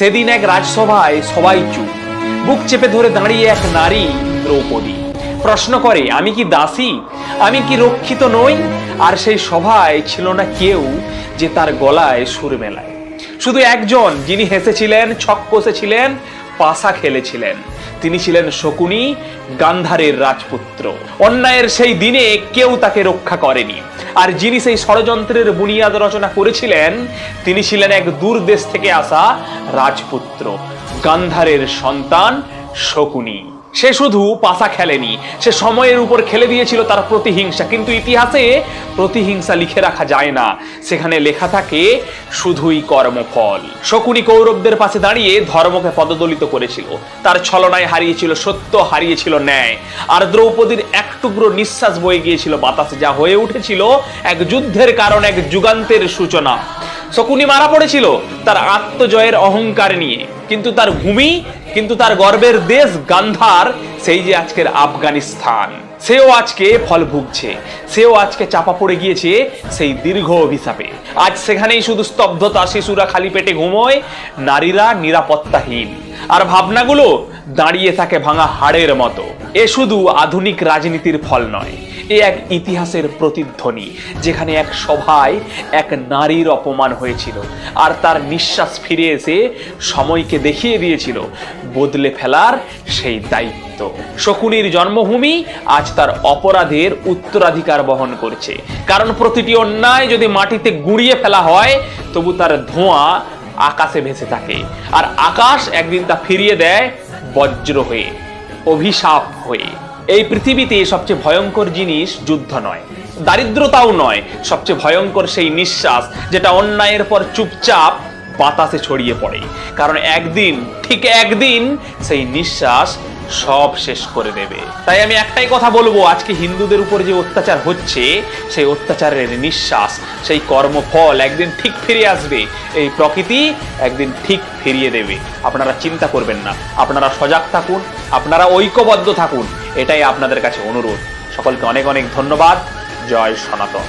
সেদিন এক রাজসভায় সবাই চুপ। বুক চেপে ধরে দাঁড়িয়ে এক নারী দ্রৌপদী প্রশ্ন করে, আমি কি দাসী? আমি কি রক্ষিত নই? আর সেই সভায় ছিল না কেউ যে তার গলায় সুর মেলায়। শুধু একজন, যিনি হেসেছিলেন, ছক কষেছিলেন, পাশা খেলেছিলেন। তিনি ছিলেন শকুনি, গান্ধারের রাজপুত্র। অন্যায়ের সেই দিনে কেউ তাকে রক্ষা করেনি। আর যিনি সেই ষড়যন্ত্রের বুনিয়াদ রচনা করেছিলেন, তিনি ছিলেন এক দূর দেশ থেকে আসা রাজপুত্র, গান্ধারের সন্তান শকুনি। সে শুধু পাশা খেলেনি, সে সময়ের উপর খেলে দিয়েছিল তার প্রতিহিংসা। কিন্তু ইতিহাসে প্রতিহিংসা লিখে রাখা যায় না, সেখানে লেখা থাকে শুধুই কর্মফল। শকুনি কৌরবদের পাশে দাঁড়িয়ে ধর্মকে পদদলিত করেছিল, তার ছলনায় হারিয়েছিল সত্য, হারিয়েছিল ন্যায়। আর দ্রৌপদীর এক টুকরো নিঃশ্বাস বয়ে গিয়েছিল বাতাসে, যা হয়ে উঠেছিল এক যুদ্ধের কারণ, এক যুগান্তের সূচনা। শকুনি মারা পড়েছিল তার আত্মজয়ের অহংকার নিয়ে, কিন্তু তার ভূমি, কিন্তু তার গর্বের দেশ গান্ধার, সেই যে আজকের আফগানিস্তান, সেও আজকে ফল ভুগছে। সেও আজকে চাপা পড়ে গিয়েছে সেই দীর্ঘ অভিশাপে। আজ সেখানেই শুধু স্তব্ধতা, শিশুরা খালি পেটে ঘুমোয়, নারীরা নিরাপত্তাহীন, আর ভাবনাগুলো দাঁড়িয়ে থাকে ভাঙা হাড়ের মতো। এ শুধু আধুনিক রাজনীতির ফল নয়, এ এক ইতিহাসের প্রতিধ্বনি, যেখানে এক সভায় এক নারীর অপমান হয়েছিল, আর তার নিঃশ্বাস ফিরে এসে সময়কে দেখিয়ে দিয়েছিল বদলে ফেলার সেই দায়িত্ব। শকুনির জন্মভূমি আজ তার অপরাধের উত্তরাধিকার বহন করছে। কারণ প্রতিটি অন্যায় যদি মাটিতে গুঁড়িয়ে ফেলা হয়, তবু তার ধোঁয়া আকাশে ভেসে থাকে, আর আকাশ একদিন তা ফিরিয়ে দেয় বজ্র হয়ে, অভিশাপ হয়ে। এই পৃথিবীতে সবচেয়ে ভয়ঙ্কর জিনিস যুদ্ধ নয়, দারিদ্রতাও নয়, সবচেয়ে ভয়ঙ্কর সেই নিঃশ্বাস যেটা অন্যায়ের পর চুপচাপ বাতাসে ছড়িয়ে পড়ে। কারণ একদিন, ঠিক একদিন, সেই নিঃশ্বাস সব শেষ করে দেবে। তাই আমি একটাই কথা বলবো, আজকে হিন্দুদের উপর যে অত্যাচার হচ্ছে, সেই অত্যাচারের নিঃশ্বাস, সেই কর্মফল একদিন ঠিক ফিরে আসবে। এই প্রকৃতি একদিন ঠিক ফিরিয়ে দেবে। আপনারা চিন্তা করবেন না, আপনারা সজাগ থাকুন, আপনারা ঐক্যবদ্ধ থাকুন, এটাই আপনাদের কাছে অনুরোধ। সকলকে অনেক অনেক ধন্যবাদ। জয় সনাতন।